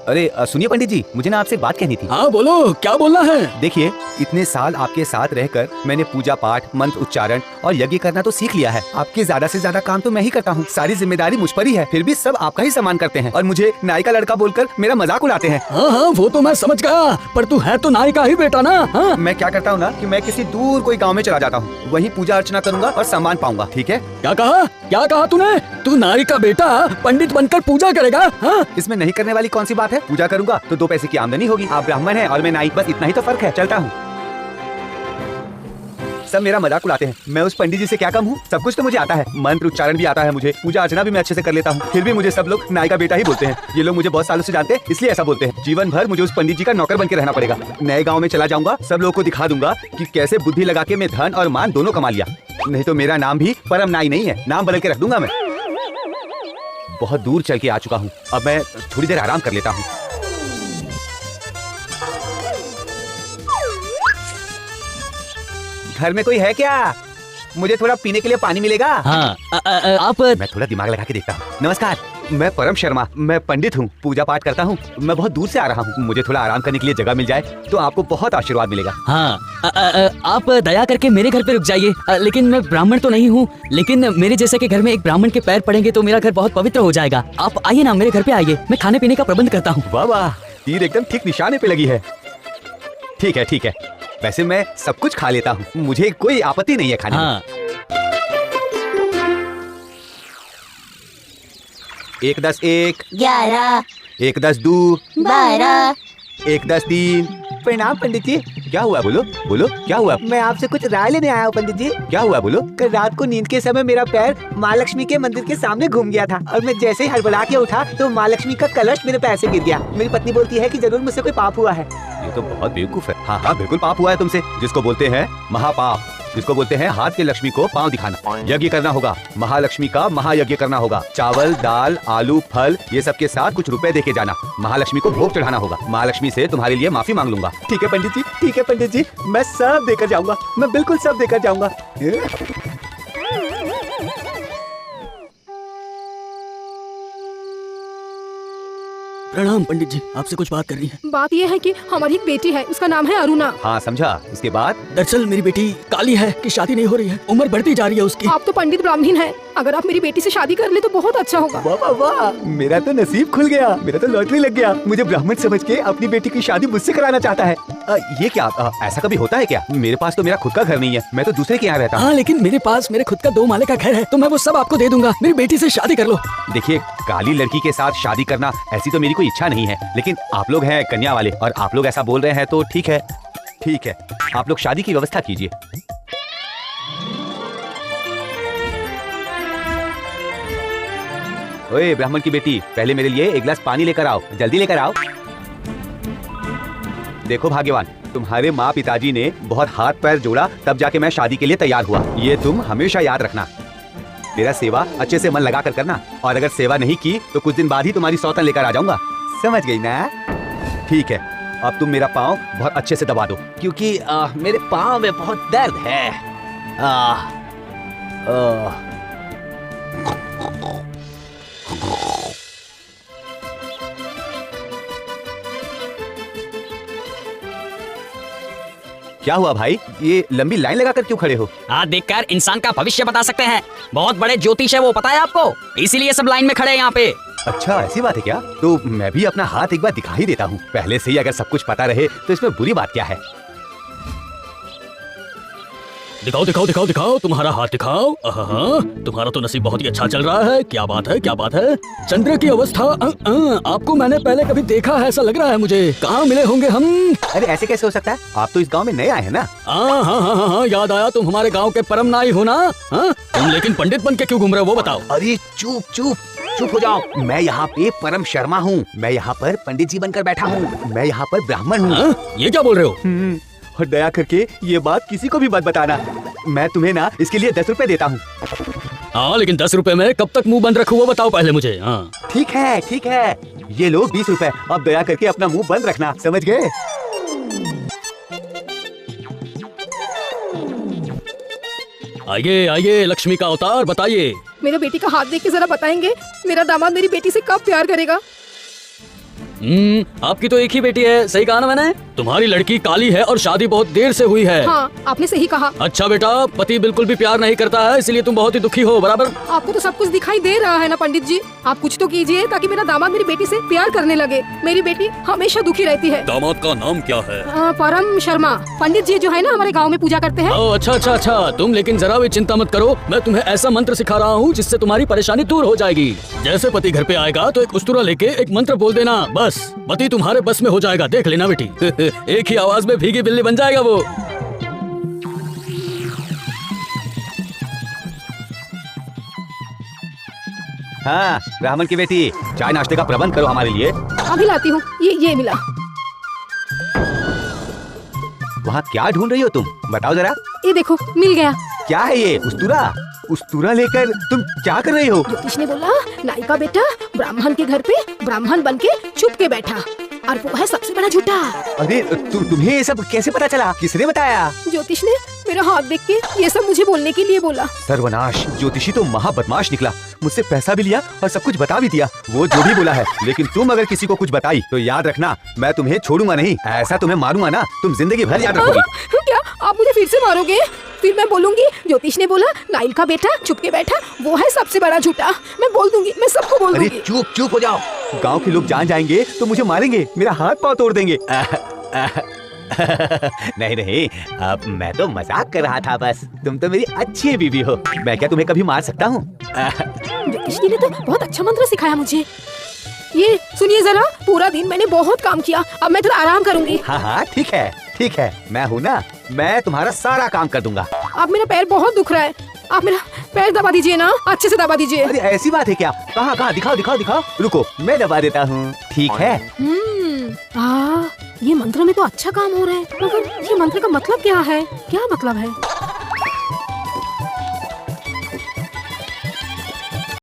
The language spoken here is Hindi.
अरे सुनिए पंडित जी, मुझे ना आपसे बात कहनी थी। हाँ बोलो, क्या बोलना है? देखिए, इतने साल आपके साथ रहकर मैंने पूजा पाठ, मंत्र उच्चारण और यज्ञ करना तो सीख लिया है। आपके ज्यादा से ज्यादा काम तो मैं ही करता हूँ, सारी जिम्मेदारी मुझ पर ही है। फिर भी सब आपका ही सम्मान करते हैं और मुझे नाई का लड़का बोलकर मेरा मजाक उड़ाते हैं। हाँ हाँ, वो तो मैं समझ गया, पर तू है तो नाई का ही बेटा ना। हाँ? मैं क्या करता हूँ ना कि मैं किसी दूर कोई गाँव में चला जाता हूँ, वहीं पूजा अर्चना करूंगा और सम्मान पाऊंगा। ठीक है? क्या कहा? क्या कहा तूने? तू नाई का बेटा पंडित बनकर पूजा करेगा? हाँ? इसमें नहीं करने वाली कौन सी बात है? पूजा करूंगा तो 2 पैसे की आमदनी होगी। आप ब्राह्मण हैं और मैं नाई, बस इतना ही तो फर्क है। चलता हूँ। सब मेरा मजाक उड़ाते हैं। मैं उस पंडित जी से क्या कम हूँ? सब कुछ तो मुझे आता है, मंत्र उच्चारण भी आता है, मुझे पूजा अर्चना भी मैं अच्छे से कर लेता हूँ। फिर भी मुझे सब लोग नाई का बेटा ही बोलते हैं। ये लोग मुझे बहुत सालों से जानते हैं, इसलिए ऐसा बोलते हैं। जीवन भर मुझे उस पंडित जी का नौकर बन के रहना पड़ेगा। नए गाँव में चला जाऊंगा, सब लोगों को दिखा दूंगा कि कैसे बुद्धि लगा के मैं धन और मान दोनों कमा लिया। नहीं तो मेरा नाम भी परम नाई नहीं है, नाम बदल के रख दूंगा मैं। बहुत दूर चल के आ चुका हूँ, अब मैं थोड़ी देर आराम कर लेता हूँ। घर में कोई है क्या? मुझे थोड़ा पीने के लिए पानी मिलेगा? हाँ, आप। मैं थोड़ा दिमाग लगा के देखता हूँ। नमस्कार, मैं परम शर्मा, मैं पंडित हूँ, पूजा पाठ करता हूँ। मैं बहुत दूर से आ रहा हूँ, मुझे थोड़ा आराम करने के लिए जगह मिल जाए तो आपको बहुत आशीर्वाद मिलेगा। हाँ, आप दया करके मेरे घर पे रुक जाइए। लेकिन मैं ब्राह्मण तो नहीं हूँ, लेकिन मेरे जैसे के घर में एक ब्राह्मण के पैर पड़ेंगे तो मेरा घर बहुत पवित्र हो जाएगा। आप आइए ना, मेरे घर पे आइए, मैं खाने पीने का प्रबंध करता हूँ। वाह वाह, तीर एकदम ठीक निशाने पे लगी है। ठीक है ठीक है, वैसे मैं सब कुछ खा लेता हूँ, मुझे कोई आपत्ति नहीं है खाने में। हाँ। 1 10 1 11 1 10 2 12 1 10 3। प्रणाम पंडित जी। क्या हुआ? बोलो बोलो, क्या हुआ? मैं आपसे कुछ राय लेने आया हूँ पंडित जी। क्या हुआ? बोलो। कल रात को नींद के समय मेरा पैर माँ लक्ष्मी के मंदिर के सामने घूम गया था और मैं जैसे ही हड़बड़ा के उठा तो माँ लक्ष्मी का कलश मेरे पैर से गिर गया। मेरी पत्नी बोलती है कि जरूर मुझसे कोई पाप हुआ है। ये तो बहुत बेवकूफ है। हाँ हाँ, बिल्कुल पाप हुआ है तुमसे, जिसको बोलते हैं महापाप, जिसको बोलते हैं हाथ के लक्ष्मी को पांव दिखाना। यज्ञ करना होगा, महालक्ष्मी का महायज्ञ करना होगा। चावल, दाल, आलू, फल, ये सब के साथ कुछ रुपए देके जाना। महालक्ष्मी को भोग चढ़ाना होगा। महालक्ष्मी से तुम्हारे लिए माफी मांग लूंगा। ठीक है पंडित जी, ठीक है पंडित जी, मैं सब देकर जाऊंगा, मैं बिल्कुल सब देकर जाऊंगा। प्रणाम पंडित जी, आपसे कुछ बात करनी है। बात यह है कि हमारी एक बेटी है, उसका नाम है अरुणा। हाँ समझा। उसके बाद? दरअसल मेरी बेटी काली है कि शादी नहीं हो रही है, उम्र बढ़ती जा रही है उसकी। आप तो पंडित ब्राह्मण हैं, अगर आप मेरी बेटी से शादी कर ले तो बहुत अच्छा होगा। वाह वाह वाह, मेरा तो नसीब खुल गया, मेरा तो लॉटरी लग गया। मुझे ब्राह्मण समझ के अपनी बेटी की शादी मुझसे कराना चाहता है। ये क्या? ऐसा कभी होता है क्या? मेरे पास तो मेरा खुद का घर नहीं है, मैं तो दूसरे के यहाँ रहता हूँ। हाँ, लेकिन मेरे पास मेरे खुद का 2 माले का घर है, तो मैं वो सब आपको दे दूंगा। मेरी बेटी से शादी कर लो। देखिए, काली लड़की के साथ शादी करना ऐसी तो मेरी कोई इच्छा नहीं है, लेकिन आप लोग हैं कन्या वाले और आप लोग ऐसा बोल रहे हैं तो ठीक है। ठीक है, आप लोग शादी की व्यवस्था कीजिए। ओए ब्राह्मण की बेटी, पहले मेरे लिए 1 गिलास पानी लेकर आओ, जल्दी लेकर आओ। देखो भाग्यवान, तुम्हारे माँ पिताजी ने बहुत हाथ पैर जोड़ा तब जाके मैं शादी के लिए तैयार हुआ। ये तुम हमेशा याद रखना। मेरा सेवा अच्छे से मन लगा कर करना, और अगर सेवा नहीं की तो कुछ दिन बाद ही तुम्हारी सौतन लेकर आ जाऊंगा। समझ गई ना? ठीक है, अब तुम मेरा पाँव बहुत अच्छे से दबा दो, क्योंकि मेरे पाँव में बहुत दर्द है। क्या हुआ भाई? ये लंबी लाइन लगाकर क्यों खड़े हो? हाथ देखकर इंसान का भविष्य बता सकते हैं। बहुत बड़े ज्योतिष है वो, पता है आपको? इसीलिए सब लाइन में खड़े हैं यहाँ पे। अच्छा, ऐसी बात है क्या? तो मैं भी अपना हाथ एक बार दिखा ही देता हूँ। पहले से ही अगर सब कुछ पता रहे तो इसमें बुरी बात क्या है? दिखाओ दिखाओ दिखाओ दिखाओ, तुम्हारा हाथ दिखाओ। तुम्हारा तो नसीब बहुत ही अच्छा चल रहा है। क्या बात है, क्या बात है। चंद्र की अवस्था, आपको मैंने पहले कभी देखा है ऐसा लग रहा है मुझे। कहाँ मिले होंगे हम? अरे ऐसे कैसे हो सकता है? आप तो इस गांव में नए आए हैं ना? हाँ हाँ हाँ हाँ, याद आया, तुम हमारे गांव के परम नाई हो ना? हाँ, तुम लेकिन पंडित बन के क्यों घूम रहे हो वो बताओ। अरे चुप चुप चुप हो जाओ। मैं यहाँ पे परम शर्मा हूँ, मैं यहाँ पर पंडित जी बनकर बैठा हूँ, मैं यहाँ पर ब्राह्मण हूँ। ये क्या बोल रहे हो? और दया करके ये बात किसी को भी मत बताना। मैं तुम्हें ना इसके लिए 10 रुपए देता हूँ। हाँ, लेकिन 10 रुपए में कब तक मुंह बंद रखूँ वो बताओ पहले मुझे। हाँ ठीक है ठीक है, ये लो 20 रुपए। अब दया करके अपना मुंह बंद रखना, समझ गए? आइए आइए, लक्ष्मी का अवतार, बताइए। मेरे बेटी का हाथ देख के जरा बताएंगे, मेरा दामाद मेरी बेटी से कब प्यार करेगा? आपकी तो एक ही बेटी है, सही कहा ना मैंने? तुम्हारी लड़की काली है और शादी बहुत देर से हुई है। हाँ, आपने सही कहा। अच्छा बेटा, पति बिल्कुल भी प्यार नहीं करता है, इसलिए तुम बहुत ही दुखी हो, बराबर? आपको तो सब कुछ दिखाई दे रहा है ना पंडित जी। आप कुछ तो कीजिए ताकि मेरा दामाद मेरी बेटी से प्यार करने लगे। मेरी बेटी हमेशा दुखी रहती है। दामाद का नाम क्या है? परम शर्मा। पंडित जी जो है ना हमारे गाँव में पूजा करते हैं। ओह अच्छा अच्छा अच्छा, तुम लेकिन जरा भी चिंता मत करो, मैं तुम्हें ऐसा मंत्र सिखा रहा हूँ जिससे तुम्हारी परेशानी दूर हो जाएगी। जैसे पति घर पे आएगा तो एक उस्तुरा लेके एक मंत्र बोल देना, बस पति तुम्हारे बस में हो जाएगा, देख लेना बेटी। एक ही आवाज में भीगी बिल्ली बन जाएगा वो। हाँ ब्राह्मण की बेटी, चाय नाश्ते का प्रबंध करो हमारे लिए। अभी लाती हूँ। ये मिला। वहाँ क्या ढूंढ रही हो तुम, बताओ जरा। ये देखो, मिल गया। क्या है ये? उस्तुरा? उस्तुरा लेकर तुम क्या कर रही हो? ज्योतिष ने बोला नाई का बेटा ब्राह्मण के घर पे ब्राह्मण बन के छुप के बैठा, और वो है सबसे बड़ा झूठा। अरे तुम्हें ये सब कैसे पता चला? किसने बताया? ज्योतिष ने मेरा हाथ देख के ये सब मुझे बोलने के लिए बोला। सर्वनाश, ज्योतिषी तो महा बदमाश निकला। मुझसे पैसा भी लिया और सब कुछ बता भी दिया। वो जो भी बोला है, लेकिन तुम अगर किसी को कुछ बताई तो याद रखना, मैं तुम्हें छोड़ूंगा नहीं। ऐसा तुम्हें मारूंगा ना, तुम जिंदगी भर याद रखोगी। क्या आप मुझे फिर से मारोगे? फिर मैं बोलूंगी ज्योतिष ने बोला नाइल का बेटा छुप के बैठा, वो है सबसे बड़ा झूठा। मैं बोल दूंगी, मैं सबको बोल दूंगी। अरे चुप चुप हो जाओ, गांव के लोग जान जाएंगे तो मुझे मारेंगे, मेरा हाथ पाँव तोड़ देंगे। नहीं नहीं, अब मैं तो मजाक कर रहा था बस। तुम तो मेरी अच्छी बीवी हो, मैं क्या तुम्हें कभी मार सकता हूँ? ज्योतिष जी ने तो बहुत अच्छा मंत्र सिखाया मुझे। ये सुनिए जरा, पूरा दिन मैंने बहुत काम किया, अब मैं थोड़ा आराम करूंगी। हाँ हाँ ठीक है ठीक है, मैं हूँ ना, मैं तुम्हारा सारा काम कर दूंगा। अब मेरा पैर बहुत दुख रहा है, आप मेरा पैर दबा दीजिए ना, अच्छे से दबा दीजिए। अरे ऐसी बात है क्या? कहाँ कहाँ, दिखाओ दिखाओ दिखाओ। रुको मैं दबा देता हूँ, ठीक है? ये मंत्र में तो अच्छा काम हो रहा है, मगर ये मंत्र का मतलब क्या है? क्या मतलब है?